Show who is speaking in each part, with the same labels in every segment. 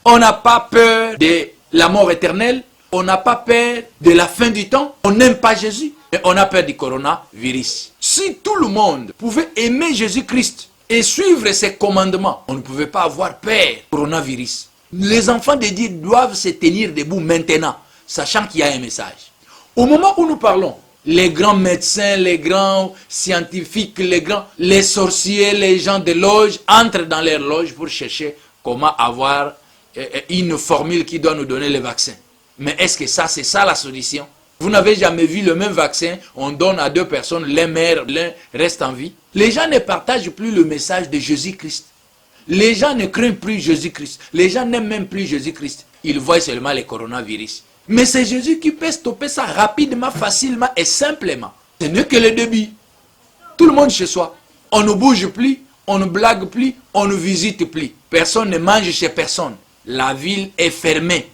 Speaker 1: On n'a pas peur de la mort éternelle. On n'a pas peur de la fin du temps. On n'aime pas Jésus. Mais on a peur du coronavirus. Si tout le monde pouvait aimer Jésus-Christ et suivre ses commandements, on ne pouvait pas avoir peur du coronavirus. Les enfants de Dieu doivent se tenir debout maintenant, sachant qu'il y a un message. Au moment où nous parlons, les grands médecins, les grands scientifiques, les sorciers, les gens de loge entrent dans leur loge pour chercher comment avoir une formule qui doit nous donner le vaccin. Mais est-ce que ça, c'est ça la solution? Vous n'avez jamais vu le même vaccin, on donne à deux personnes, l'un meurt, l'un reste en vie. Les gens ne partagent plus le message de Jésus-Christ. Les gens ne craignent plus Jésus-Christ. Les gens n'aiment même plus Jésus-Christ. Ils voient seulement le coronavirus. Mais c'est Jésus qui peut stopper ça rapidement, facilement et simplement. Ce n'est que le début. Tout le monde chez soi. On ne bouge plus, on ne blague plus, on ne visite plus. Personne ne mange chez personne. La ville est fermée.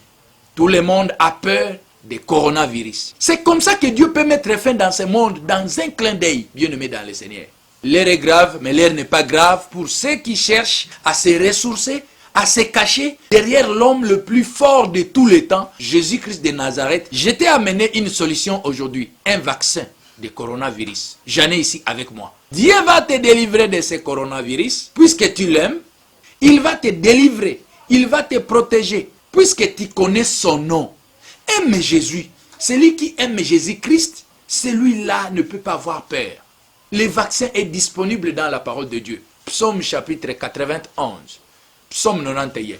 Speaker 1: Tout le monde a peur du coronavirus. C'est comme ça que Dieu peut mettre fin dans ce monde, dans un clin d'œil, bien-aimé dans le Seigneur. L'air est grave, mais l'air n'est pas grave pour ceux qui cherchent à se ressourcer, à se cacher derrière l'homme le plus fort de tous les temps, Jésus-Christ de Nazareth. Je t'ai amené une solution aujourd'hui, un vaccin de coronavirus. J'en ai ici avec moi. Dieu va te délivrer de ce coronavirus, puisque tu l'aimes. Il va te délivrer, il va te protéger, puisque tu connais son nom. Aime Jésus. Celui qui aime Jésus-Christ, celui-là ne peut pas avoir peur. Le vaccin est disponible dans la parole de Dieu. Psaume chapitre 91. Psaume 91.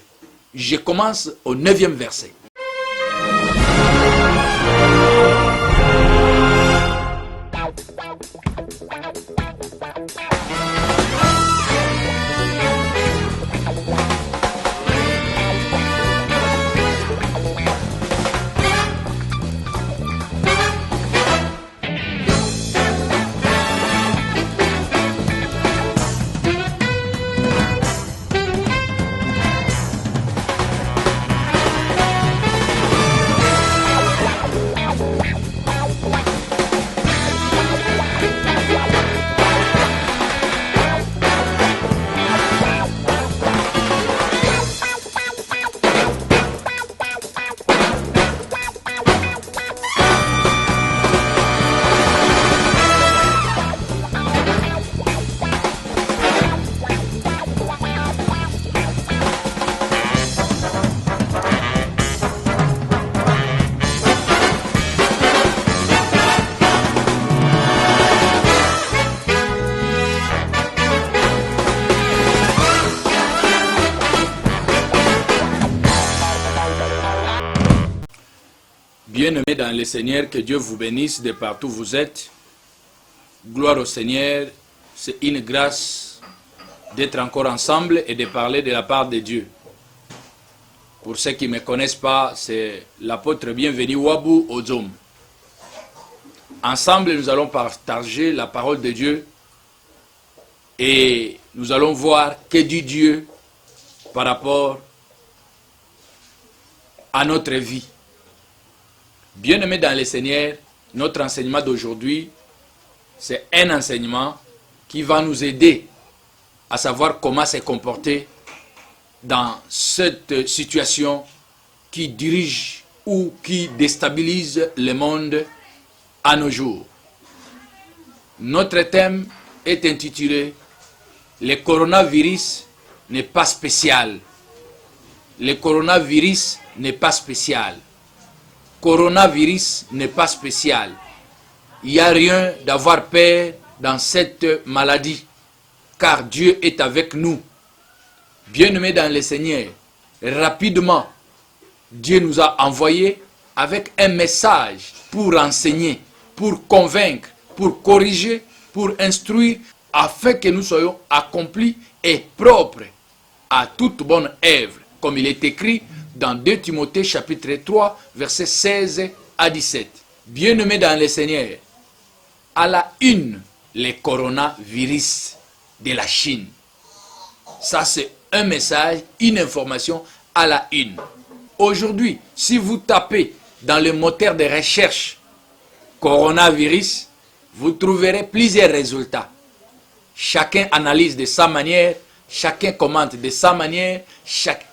Speaker 1: Je commence au 9e verset. Bien-aimés dans le Seigneur, que Dieu vous bénisse de partout où vous êtes. Gloire au Seigneur, c'est une grâce d'être encore ensemble et de parler de la part de Dieu. Pour ceux qui ne me connaissent pas, c'est l'apôtre bienvenu Wabu Ozom. Ensemble, nous allons partager la parole de Dieu et nous allons voir que dit Dieu par rapport à notre vie. Bien-aimés dans le Seigneur, notre enseignement d'aujourd'hui, c'est un enseignement qui va nous aider à savoir comment se comporter dans cette situation qui dirige ou qui déstabilise le monde à nos jours. Notre thème est intitulé « Le coronavirus n'est pas spécial ». Le coronavirus n'est pas spécial. Coronavirus n'est pas spécial. Il n'y a rien d'avoir peur dans cette maladie, car Dieu est avec nous. Bien-aimés dans le Seigneur, rapidement, Dieu nous a envoyés avec un message pour enseigner, pour convaincre, pour corriger, pour instruire, afin que nous soyons accomplis et propres à toute bonne œuvre, comme il est écrit dans 2 Timothée chapitre 3, versets 16 à 17. Bien-aimés dans le Seigneur, à la une, le coronavirus de la Chine. Ça, c'est un message, une information à la une. Aujourd'hui, si vous tapez dans le moteur de recherche coronavirus, vous trouverez plusieurs résultats. Chacun analyse de sa manière chacun commente de sa manière,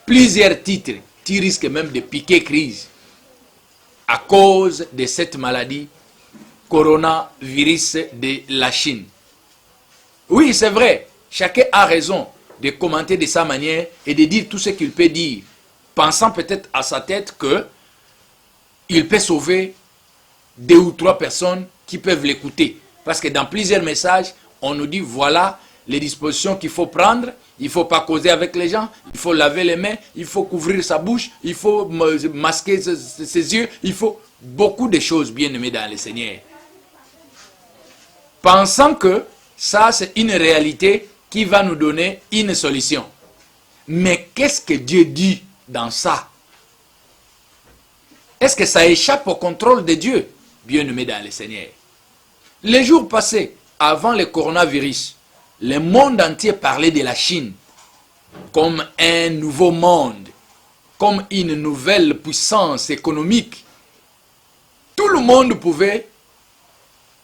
Speaker 1: plusieurs titres. Tu risques même de piquer crise à cause de cette maladie coronavirus de la Chine. Oui, c'est vrai, chacun a raison de commenter de sa manière et de dire tout ce qu'il peut dire, pensant peut-être à sa tête que il peut sauver 2 ou 3 personnes qui peuvent l'écouter. Parce que dans plusieurs messages, on nous dit voilà les dispositions qu'il faut prendre. Il ne faut pas causer avec les gens, il faut laver les mains, il faut couvrir sa bouche, il faut masquer ses yeux, il faut beaucoup de choses, bien aimés dans le Seigneur. Pensant que ça, c'est une réalité qui va nous donner une solution. Mais qu'est-ce que Dieu dit dans ça? Est-ce que ça échappe au contrôle de Dieu, bien aimés dans le Seigneur? Les jours passés, avant le coronavirus, le monde entier parlait de la Chine comme un nouveau monde, comme une nouvelle puissance économique. Tout le monde pouvait,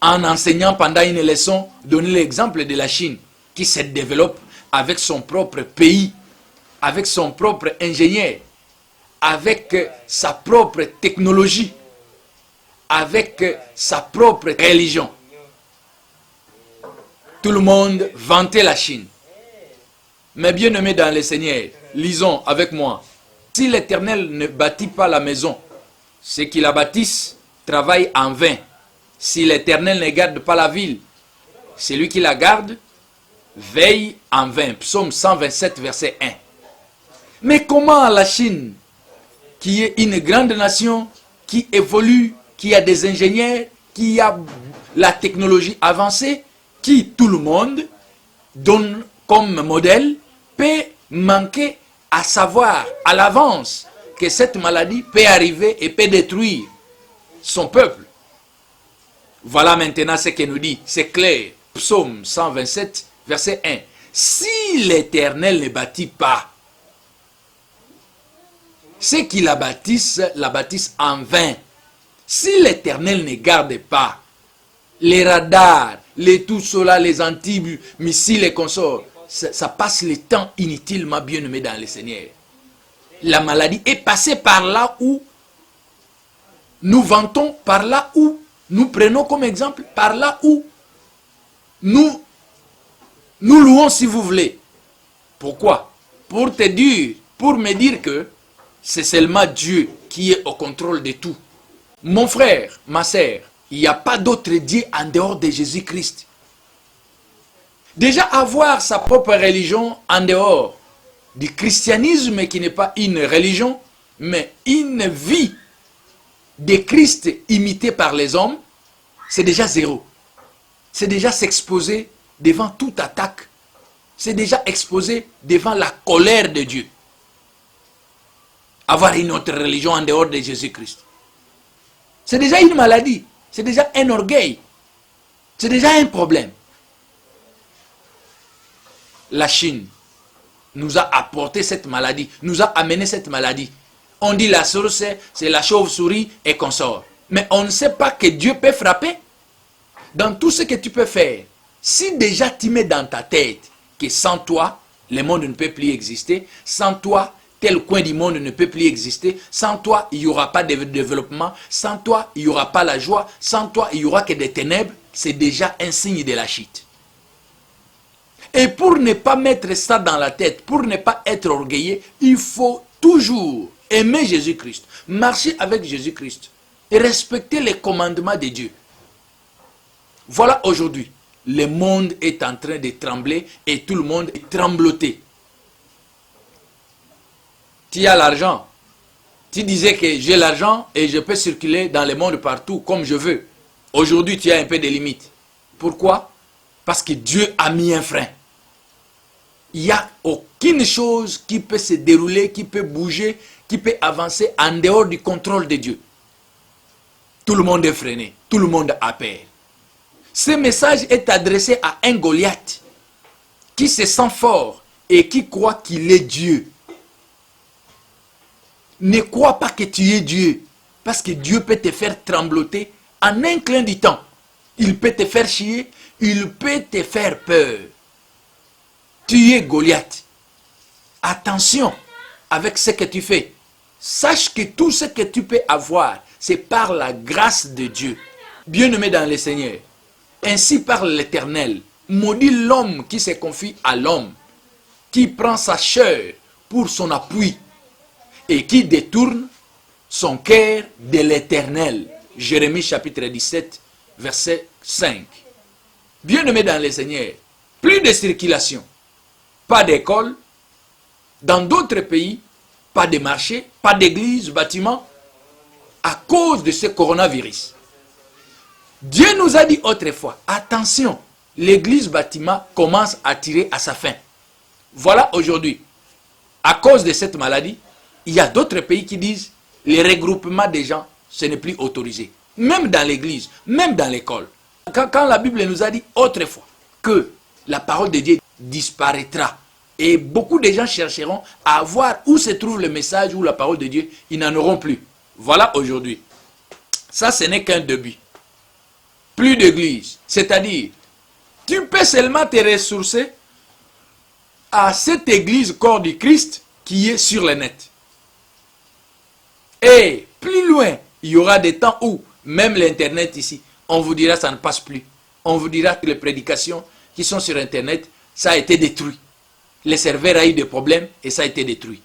Speaker 1: en enseignant pendant une leçon, donner l'exemple de la Chine qui se développe avec son propre pays, avec son propre ingénieur, avec sa propre technologie, avec sa propre religion. Tout le monde vantait la Chine. Mais bien aimés dans le Seigneur, lisons avec moi. Si l'Éternel ne bâtit pas la maison, ceux qui la bâtissent travaillent en vain. Si l'Éternel ne garde pas la ville, celui qui la garde veille en vain. Psaume 127, verset 1. Mais comment la Chine, qui est une grande nation, qui évolue, qui a des ingénieurs, qui a la technologie avancée, qui tout le monde donne comme modèle, peut manquer à savoir à l'avance que cette maladie peut arriver et peut détruire son peuple. Voilà maintenant ce que nous dit, c'est clair, Psaume 127, verset 1. Si l'Éternel ne bâtit pas, ceux qui la bâtissent en vain. Si l'Éternel ne garde pas les radars, les tout cela, les anti-missiles et consorts, ça passe le temps inutilement, bien aimé dans le Seigneur. La maladie est passée par là où nous vantons, par là où nous prenons comme exemple, par là où nous louons, si vous voulez. Pourquoi? Pour te dire, pour me dire que c'est seulement Dieu qui est au contrôle de tout. Mon frère, ma sœur, il n'y a pas d'autre Dieu en dehors de Jésus-Christ. Déjà avoir sa propre religion en dehors du christianisme qui n'est pas une religion, mais une vie de Christ imitée par les hommes, c'est déjà zéro. C'est déjà s'exposer devant toute attaque. C'est déjà exposé devant la colère de Dieu. Avoir une autre religion en dehors de Jésus-Christ. C'est déjà une maladie. C'est déjà un orgueil. C'est déjà un problème. La Chine nous a apporté cette maladie, nous a amené cette maladie. On dit la source, c'est la chauve-souris et consort. Mais on ne sait pas que Dieu peut frapper. Dans tout ce que tu peux faire, si déjà tu mets dans ta tête que sans toi, le monde ne peut plus exister, sans toi, tel coin du monde ne peut plus exister, sans toi, il n'y aura pas de développement, sans toi, il n'y aura pas la joie, sans toi, il n'y aura que des ténèbres, c'est déjà un signe de la chute. Et pour ne pas mettre ça dans la tête, pour ne pas être orgueilleux, il faut toujours aimer Jésus-Christ, marcher avec Jésus-Christ et respecter les commandements de Dieu. Voilà aujourd'hui, le monde est en train de trembler et tout le monde est trembloté. Tu as l'argent. Tu disais que j'ai l'argent et je peux circuler dans le monde partout comme je veux. Aujourd'hui, tu as un peu de limites. Pourquoi? Parce que Dieu a mis un frein. Il n'y a aucune chose qui peut se dérouler, qui peut bouger, qui peut avancer en dehors du contrôle de Dieu. Tout le monde est freiné. Tout le monde a peur. Ce message est adressé à un Goliath qui se sent fort et qui croit qu'il est Dieu. Ne crois pas que tu es Dieu, parce que Dieu peut te faire trembloter en un clin du temps. Il peut te faire chier, il peut te faire peur. Tu es Goliath. Attention avec ce que tu fais. Sache que tout ce que tu peux avoir, c'est par la grâce de Dieu. Bien-aimé dans le Seigneur, ainsi parle l'Éternel. Maudit l'homme qui se confie à l'homme, qui prend sa chair pour son appui et qui détourne son cœur de l'Éternel. Jérémie chapitre 17, verset 5. Bien-aimé dans le Seigneur, plus de circulation, pas d'école, dans d'autres pays, pas de marché, pas d'église, bâtiment, à cause de ce coronavirus. Dieu nous a dit autrefois, attention, l'église bâtiment commence à tirer à sa fin. Voilà aujourd'hui, à cause de cette maladie, il y a d'autres pays qui disent, les regroupements des gens, ce n'est plus autorisé. Même dans l'église, même dans l'école. Quand la Bible nous a dit autrefois que la parole de Dieu disparaîtra, et beaucoup de gens chercheront à voir où se trouve le message ou la parole de Dieu, ils n'en auront plus. Voilà aujourd'hui. Ça, ce n'est qu'un début. Plus d'église. C'est-à-dire, tu peux seulement te ressourcer à cette église corps du Christ qui est sur le net. Et plus loin, il y aura des temps où, même l'internet ici, on vous dira ça ne passe plus. On vous dira que les prédications qui sont sur internet, ça a été détruit. Le serveur a eu des problèmes et ça a été détruit.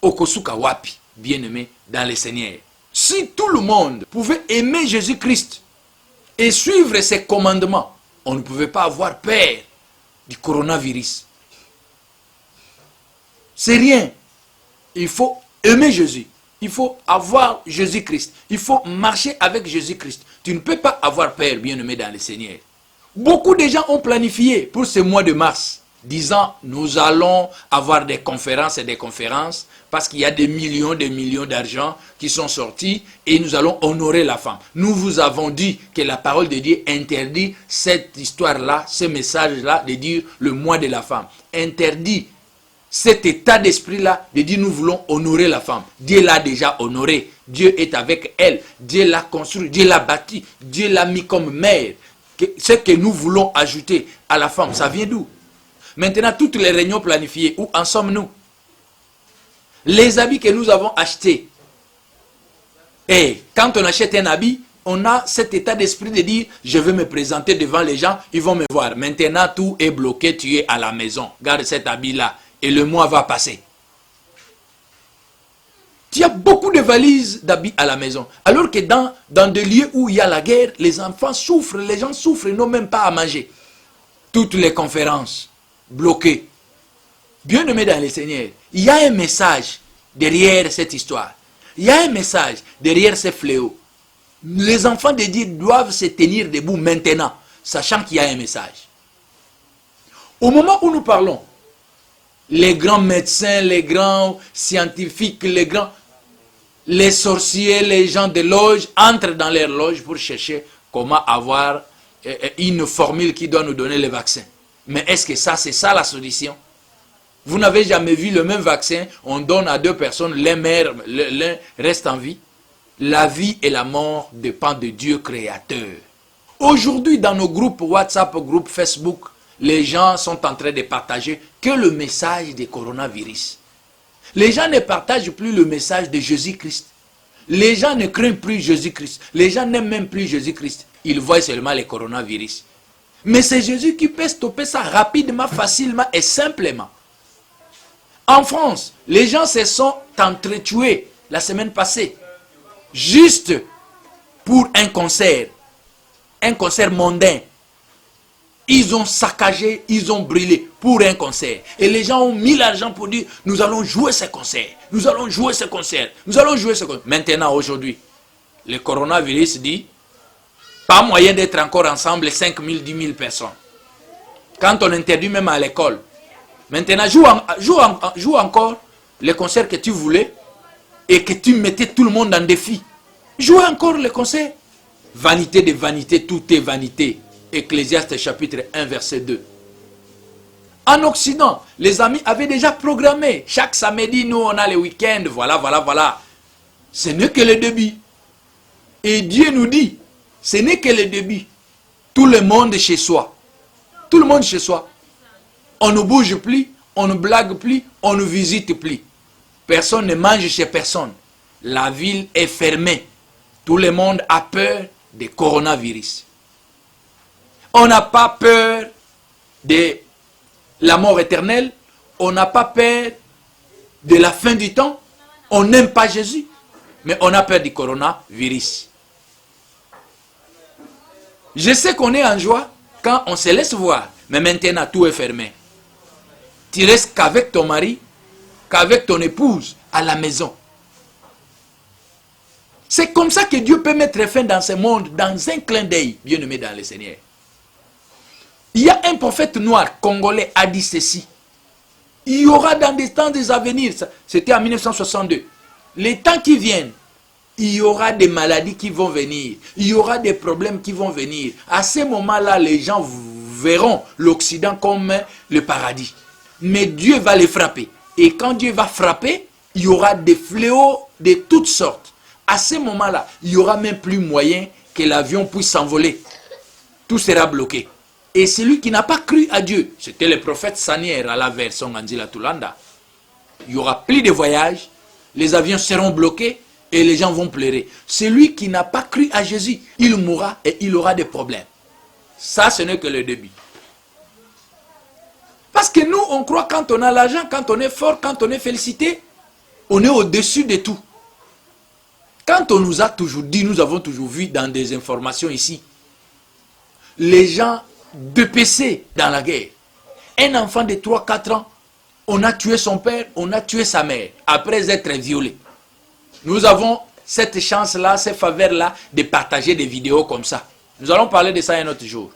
Speaker 1: Okosuka wapi, bien-aimé dans le Seigneur. Si tout le monde pouvait aimer Jésus-Christ et suivre ses commandements, on ne pouvait pas avoir peur du coronavirus. C'est rien. Il faut aimer Jésus. Il faut avoir Jésus-Christ. Il faut marcher avec Jésus-Christ. Tu ne peux pas avoir peur, bien-aimé dans le Seigneur. Beaucoup de gens ont planifié pour ce mois de mars, disant nous allons avoir des conférences et des conférences parce qu'il y a des millions d'argent qui sont sortis et nous allons honorer la femme. Nous vous avons dit que la parole de Dieu interdit cette histoire-là, ce message-là de dire le mois de la femme. Interdit cet état d'esprit-là de dire nous voulons honorer la femme. Dieu l'a déjà honorée. Dieu est avec elle. Dieu l'a construit. Dieu l'a bâti. Dieu l'a mis comme mère. Ce que nous voulons ajouter à la femme, ça vient d'où? Maintenant, toutes les réunions planifiées, où en sommes-nous? Les habits que nous avons achetés. Et quand on achète un habit, on a cet état d'esprit de dire, je vais me présenter devant les gens, ils vont me voir. Maintenant, tout est bloqué, tu es à la maison. Garde cet habit-là et le mois va passer. Il y a beaucoup de valises d'habits à la maison. Alors que dans des lieux où il y a la guerre, les enfants souffrent, les gens souffrent, ils n'ont même pas à manger. Toutes les conférences bloquées. Bien-aimé dans le Seigneur, il y a un message derrière cette histoire. Il y a un message derrière ces fléaux. Les enfants de Dieu doivent se tenir debout maintenant, sachant qu'il y a un message. Au moment où nous parlons, les grands médecins, les grands scientifiques, les sorciers, les gens de loge entrent dans leur loge pour chercher comment avoir une formule qui doit nous donner le vaccin. Mais est-ce que c'est ça la solution? Vous n'avez jamais vu le même vaccin, on donne à deux personnes, l'un reste en vie. La vie et la mort dépendent de Dieu créateur. Aujourd'hui, dans nos groupes WhatsApp, groupes Facebook, les gens sont en train de partager que le message du coronavirus. Les gens ne partagent plus le message de Jésus-Christ. Les gens ne craignent plus Jésus-Christ. Les gens n'aiment même plus Jésus-Christ. Ils voient seulement le coronavirus. Mais c'est Jésus qui peut stopper ça rapidement, facilement et simplement. En France, les gens se sont entretués la semaine passée. Juste pour un concert mondain. Ils ont saccagé, ils ont brûlé pour un concert. Et les gens ont mis l'argent pour dire, nous allons jouer ce concert. Nous allons jouer ce concert. Nous allons jouer ce concert. Maintenant, aujourd'hui, le coronavirus dit, pas moyen d'être encore ensemble 5 000, 10 000 personnes. Quand on interdit même à l'école. Maintenant, joue encore le concert que tu voulais et que tu mettais tout le monde en défi. Joue encore le concert. Vanité de vanité, tout est vanité. Ecclésiaste chapitre 1 verset 2. En Occident, les amis avaient déjà programmé. Chaque samedi, nous on a les week-ends. Voilà. Ce n'est que le début. Et Dieu nous dit, ce n'est que le début. Tout le monde chez soi. Tout le monde chez soi. On ne bouge plus, on ne blague plus, on ne visite plus. Personne ne mange chez personne. La ville est fermée. Tout le monde a peur du coronavirus. On n'a pas peur de la mort éternelle. On n'a pas peur de la fin du temps. On n'aime pas Jésus. Mais on a peur du coronavirus. Je sais qu'on est en joie quand on se laisse voir. Mais maintenant, tout est fermé. Tu restes qu'avec ton mari, qu'avec ton épouse à la maison. C'est comme ça que Dieu peut mettre fin dans ce monde, dans un clin d'œil, bien-aimé dans le Seigneur. Il y a un prophète noir congolais a dit ceci. Il y aura dans des temps des avenirs, c'était en 1962, les temps qui viennent, il y aura des maladies qui vont venir, il y aura des problèmes qui vont venir. À ce moment-là, les gens verront l'Occident comme le paradis. Mais Dieu va les frapper. Et quand Dieu va frapper, il y aura des fléaux de toutes sortes. À ce moment-là, il n'y aura même plus moyen que l'avion puisse s'envoler. Tout sera bloqué. Et celui qui n'a pas cru à Dieu, c'était le prophète Sanier à la version Angela Tulanda. Il n'y aura plus de voyages, les avions seront bloqués et les gens vont pleurer. Celui qui n'a pas cru à Jésus, il mourra et il aura des problèmes. Ça, ce n'est que le début. Parce que nous, on croit quand on a l'argent, quand on est fort, quand on est félicité, on est au-dessus de tout. Quand on nous a toujours dit, nous avons toujours vu dans des informations ici, les gens de PC dans la guerre. Un enfant de 3-4 ans, on a tué son père, on a tué sa mère, après être violé. Nous avons cette chance-là, cette faveur-là, de partager des vidéos comme ça. Nous allons parler de ça un autre jour.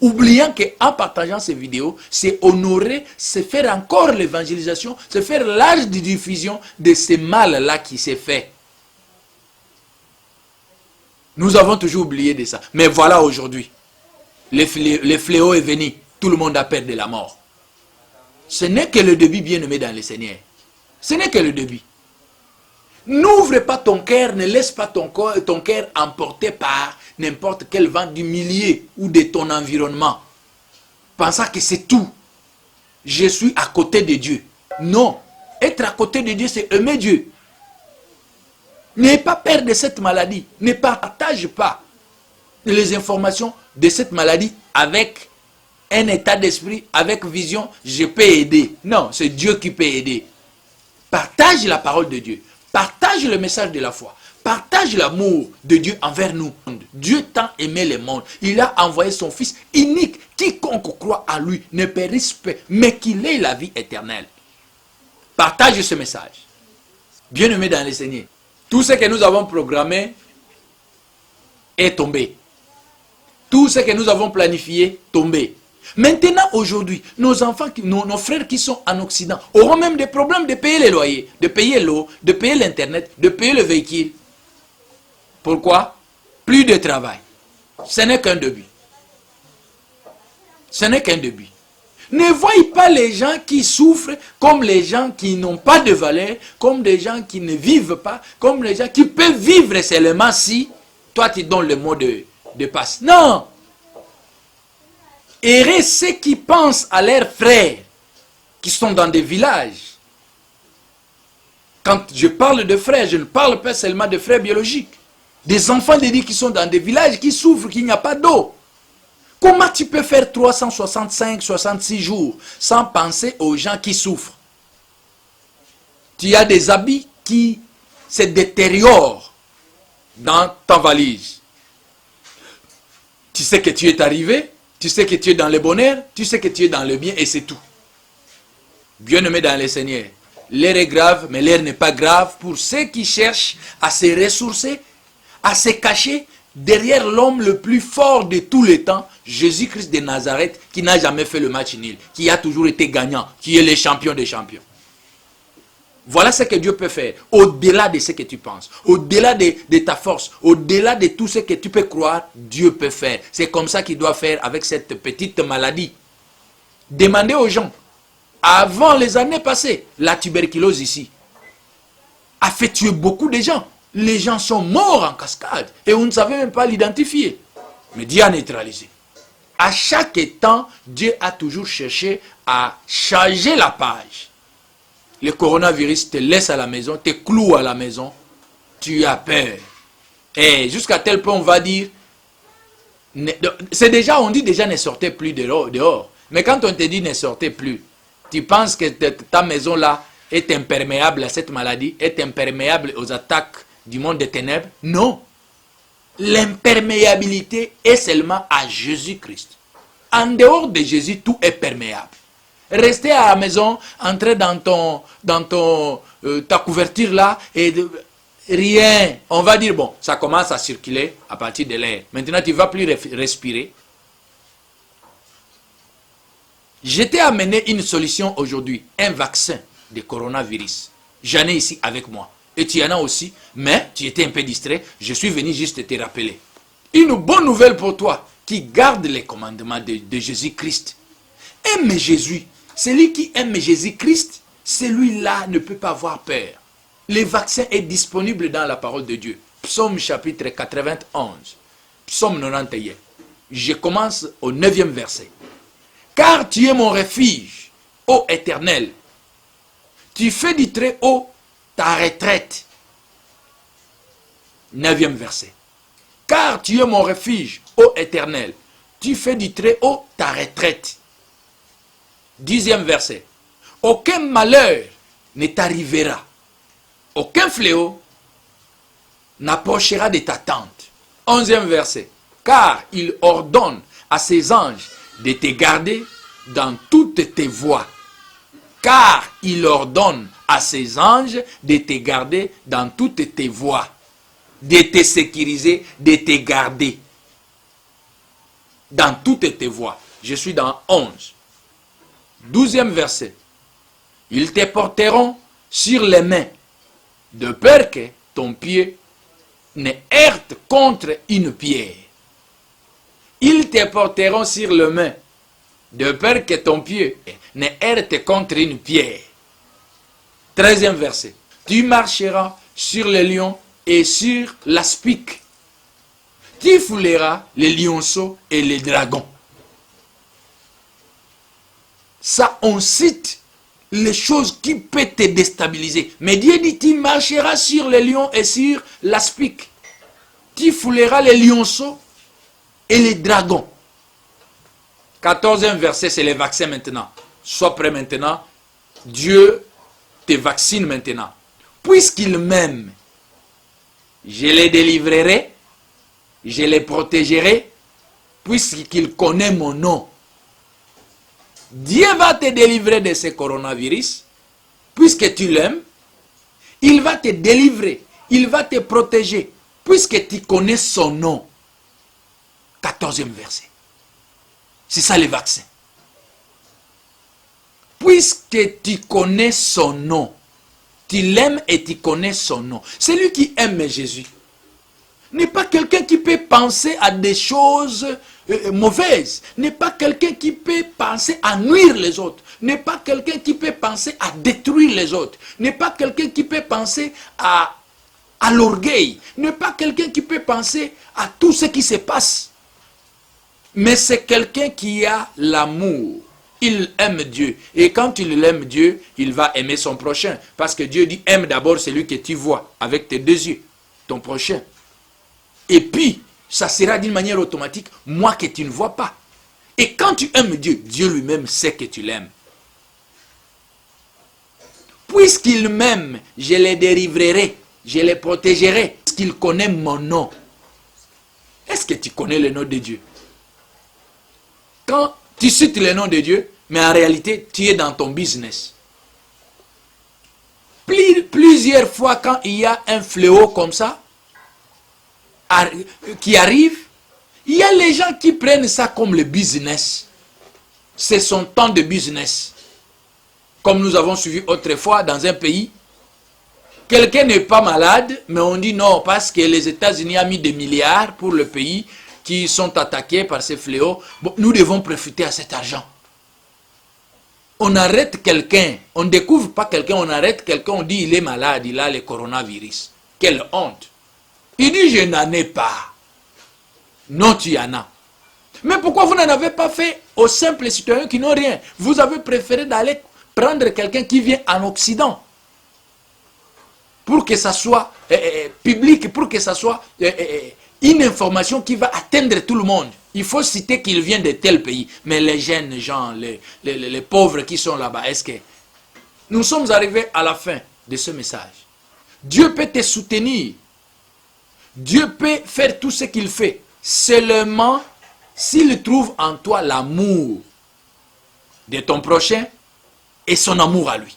Speaker 1: Oubliant qu'en partageant ces vidéos, c'est honorer, c'est faire encore l'évangélisation, c'est faire large diffusion de ce mal-là qui s'est fait. Nous avons toujours oublié de ça. Mais voilà aujourd'hui. Le fléau est venu. Tout le monde a peur de la mort. Ce n'est que le début, bien-aimé dans le Seigneur. Ce n'est que le début. N'ouvre pas ton cœur, ne laisse pas ton cœur emporter par n'importe quel vent du milieu ou de ton environnement. Pensant que c'est tout. Je suis à côté de Dieu. Non. Être à côté de Dieu, c'est aimer Dieu. N'ayez pas peur de cette maladie. Ne partage pas les informations de cette maladie avec un état d'esprit, avec vision, je peux aider. Non, c'est Dieu qui peut aider. Partage la parole de Dieu. Partage le message de la foi. Partage l'amour de Dieu envers nous. Dieu tant aimé le monde. Il a envoyé son Fils unique. Quiconque croit à lui ne périsse pas, mais qu'il ait la vie éternelle. Partage ce message. Bien-aimé dans le Seigneur. Tout ce que nous avons programmé est tombé. Tout ce que nous avons planifié, tombé. Maintenant, aujourd'hui, nos enfants, nos frères qui sont en Occident, auront même des problèmes de payer les loyers, de payer l'eau, de payer l'Internet, de payer le véhicule. Pourquoi? Plus de travail. Ce n'est qu'un début. Ce n'est qu'un début. Ne voyez pas les gens qui souffrent comme les gens qui n'ont pas de valeur, comme des gens qui ne vivent pas, comme les gens qui peuvent vivre seulement si toi tu donnes le mot de passe. Non! Heureux ceux qui pensent à leurs frères qui sont dans des villages. Quand je parle de frères, je ne parle pas seulement de frères biologiques. Des enfants de Dieu qui sont dans des villages qui souffrent, qu'il n'y a pas d'eau. Comment tu peux faire 365, 66 jours sans penser aux gens qui souffrent? Tu as des habits qui se détériorent dans ta valise. Tu sais que tu es arrivé, tu sais que tu es dans le bonheur, tu sais que tu es dans le bien et c'est tout. Bien-aimé dans le Seigneur, l'air est grave, mais l'air n'est pas grave pour ceux qui cherchent à se ressourcer, à se cacher derrière l'homme le plus fort de tous les temps, Jésus-Christ de Nazareth, qui n'a jamais fait le match nul, qui a toujours été gagnant, qui est le champion des champions. Voilà ce que Dieu peut faire, au-delà de ce que tu penses, au-delà de ta force, au-delà de tout ce que tu peux croire, Dieu peut faire. C'est comme ça qu'il doit faire avec cette petite maladie. Demandez aux gens, avant les années passées, la tuberculose ici a fait tuer beaucoup de gens. Les gens sont morts en cascade et on ne savait même pas l'identifier. Mais Dieu a neutralisé. À chaque temps, Dieu a toujours cherché à changer la page. Le coronavirus te laisse à la maison, te cloue à la maison, tu as peur. Et jusqu'à tel point, on va dire, c'est déjà, on dit déjà ne sortez plus dehors. Mais quand on te dit ne sortez plus, tu penses que ta maison là est imperméable à cette maladie, est imperméable aux attaques du monde des ténèbres? Non. L'imperméabilité est seulement à Jésus-Christ. En dehors de Jésus, tout est perméable. Rester à la maison, entrer dans ta couverture là, et rien. On va dire, bon, ça commence à circuler à partir de l'air. Maintenant, tu ne vas plus respirer. Je t'ai amené une solution aujourd'hui, un vaccin de coronavirus. J'en ai ici avec moi. Et tu en as aussi, mais tu étais un peu distrait. Je suis venu juste te rappeler. Une bonne nouvelle pour toi qui garde les commandements de Jésus-Christ. Aime Jésus. Celui qui aime Jésus-Christ, celui-là ne peut pas avoir peur. Le vaccin est disponible dans la parole de Dieu. Psaume chapitre 91. Psaume 91. Je commence au 9e verset. Car tu es mon refuge, ô Éternel. Tu fais du Très-Haut ta retraite. 9e verset. Car tu es mon refuge, ô Éternel. Tu fais du Très-Haut ta retraite. 10e verset. Aucun malheur ne t'arrivera. Aucun fléau n'approchera de ta tente. 11e verset. Car il ordonne à ses anges de te garder dans toutes tes voies. Car il ordonne à ses anges de te garder dans toutes tes voies. De te sécuriser, de te garder. Dans toutes tes voies. Je suis dans 11. 12e verset. Ils te porteront sur les mains, de peur que ton pied ne heurte contre une pierre. Ils te porteront sur les mains, de peur que ton pied ne heurte contre une pierre. 13e verset. Tu marcheras sur les lions et sur l'aspic. Tu fouleras les lionceaux et les dragons. Ça, on cite les choses qui peuvent te déstabiliser. Mais Dieu dit, tu marcheras sur les lions et sur l'aspic. Tu fouleras les lionceaux et les dragons. 14e verset, c'est les vaccins maintenant. Sois prêt maintenant. Dieu te vaccine maintenant. Puisqu'il m'aime, je les délivrerai, je les protégerai, puisqu'il connaît mon nom. Dieu va te délivrer de ce coronavirus, puisque tu l'aimes. Il va te délivrer, il va te protéger, puisque tu connais son nom. 14e verset. C'est ça le vaccin. Puisque tu connais son nom, tu l'aimes et tu connais son nom. Celui qui aime Jésus n'est pas quelqu'un qui peut penser à des choses mauvaises, n'est pas quelqu'un qui peut penser à nuire les autres, n'est pas quelqu'un qui peut penser à détruire les autres, n'est pas quelqu'un qui peut penser à l'orgueil, n'est pas quelqu'un qui peut penser à tout ce qui se passe. Mais c'est quelqu'un qui a l'amour. Il aime Dieu. Et quand il aime Dieu, il va aimer son prochain. Parce que Dieu dit, aime d'abord celui que tu vois avec tes deux yeux, ton prochain. Et puis, ça sera d'une manière automatique, moi que tu ne vois pas. Et quand tu aimes Dieu, Dieu lui-même sait que tu l'aimes. Puisqu'il m'aime, je les délivrerai, je les protégerai, parce qu'il connaît mon nom. Est-ce que tu connais le nom de Dieu? Quand tu cites le nom de Dieu, mais en réalité, tu es dans ton business. Plusieurs fois, quand il y a un fléau comme ça, qui arrive, il y a les gens qui prennent ça comme le business. C'est son temps de business. Comme nous avons suivi autrefois dans un pays, quelqu'un n'est pas malade, mais on dit non, parce que les États-Unis ont mis des milliards pour le pays qui sont attaqués par ces fléaux. Bon, nous devons profiter à cet argent. On arrête quelqu'un, on ne découvre pas quelqu'un, on arrête quelqu'un, on dit il est malade, il a le coronavirus. Quelle honte! Il dit je n'en ai pas. Non, tu en as. Mais pourquoi vous n'en avez pas fait aux simples citoyens qui n'ont rien? Vous avez préféré d'aller prendre quelqu'un qui vient en Occident pour que ça soit public, pour que ça soit une information qui va atteindre tout le monde. Il faut citer qu'il vient de tel pays. Mais les jeunes gens, les pauvres qui sont là-bas, est-ce que... Nous sommes arrivés à la fin de ce message. Dieu peut te soutenir. Dieu peut faire tout ce qu'il fait. Seulement s'il trouve en toi l'amour de ton prochain et son amour à lui.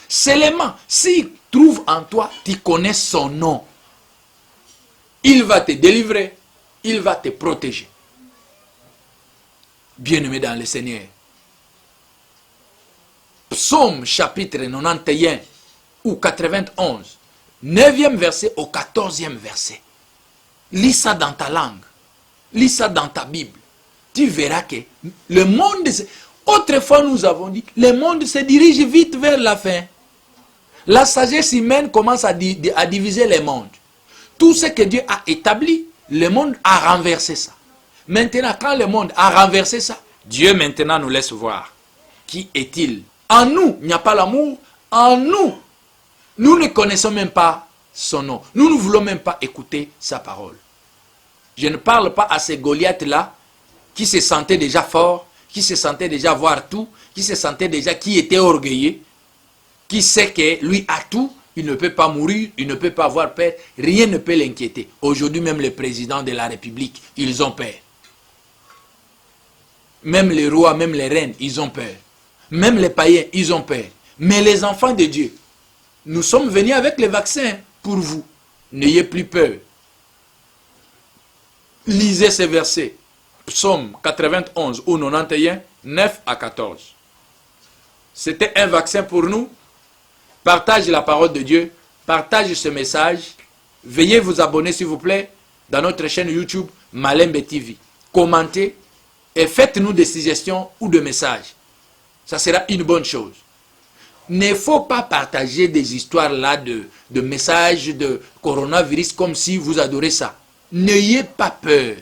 Speaker 1: Seulement s'il trouve en toi, tu connais son nom. Il va te délivrer, il va te protéger. Bien-aimé dans le Seigneur. Psaume chapitre 91 ou 91, 9e verset au 14e verset. Lis ça dans ta langue. Lis ça dans ta Bible. Tu verras que le monde... Autrefois, nous avons dit, le monde se dirige vite vers la fin. La sagesse humaine commence à diviser les mondes. Tout ce que Dieu a établi, le monde a renversé ça. Maintenant, quand le monde a renversé ça, Dieu maintenant nous laisse voir. Qui est-il? En nous, il n'y a pas l'amour. En nous, nous ne connaissons même pas son nom. Nous ne voulons même pas écouter sa parole. Je ne parle pas à ces Goliaths-là qui se sentaient déjà forts, qui se sentaient déjà voir tout, qui se sentaient déjà, qui étaient orgueilleux, qui sait que lui a tout, il ne peut pas mourir, il ne peut pas avoir peur, rien ne peut l'inquiéter. Aujourd'hui, même les présidents de la République, ils ont peur. Même les rois, même les reines, ils ont peur. Même les païens, ils ont peur. Mais les enfants de Dieu, nous sommes venus avec les vaccins pour vous. N'ayez plus peur. Lisez ces versets. Psaume 91 ou 91, 9 à 14. C'était un vaccin pour nous. Partage la parole de Dieu. Partage ce message. Veuillez vous abonner s'il vous plaît dans notre chaîne YouTube Malembe TV. Commentez et faites-nous des suggestions ou des messages. Ça sera une bonne chose. Il ne faut pas partager des histoires là de messages de coronavirus comme si vous adorez ça. N'ayez pas peur.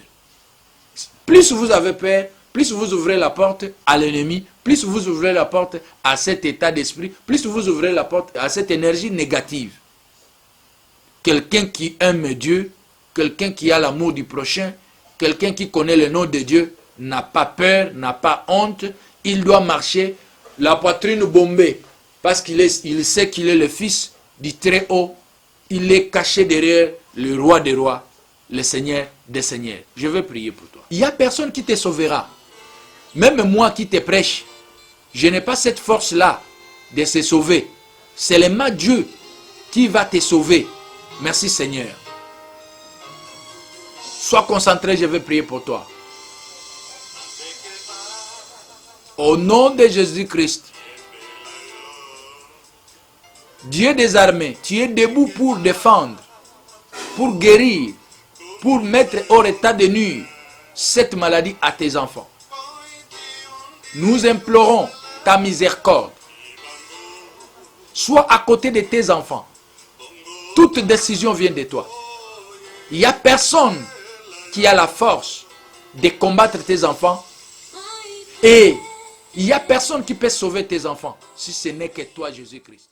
Speaker 1: Plus vous avez peur, plus vous ouvrez la porte à l'ennemi, plus vous ouvrez la porte à cet état d'esprit, plus vous ouvrez la porte à cette énergie négative. Quelqu'un qui aime Dieu, quelqu'un qui a l'amour du prochain, quelqu'un qui connaît le nom de Dieu, n'a pas peur, n'a pas honte, il doit marcher la poitrine bombée parce il sait qu'il est le fils du Très-Haut. Il est caché derrière le roi des rois, le Seigneur des seigneurs. Je veux prier pour toi. Il n'y a personne qui te sauvera. Même moi qui te prêche, je n'ai pas cette force-là de se sauver. C'est seulement Dieu qui va te sauver. Merci Seigneur. Sois concentré, je veux prier pour toi. Au nom de Jésus-Christ, Dieu des armées, tu es debout pour défendre, pour guérir, pour mettre hors état de nuire cette maladie à tes enfants. Nous implorons ta miséricorde. Sois à côté de tes enfants. Toute décision vient de toi. Il n'y a personne qui a la force de combattre tes enfants. Et il n'y a personne qui peut sauver tes enfants si ce n'est que toi, Jésus-Christ.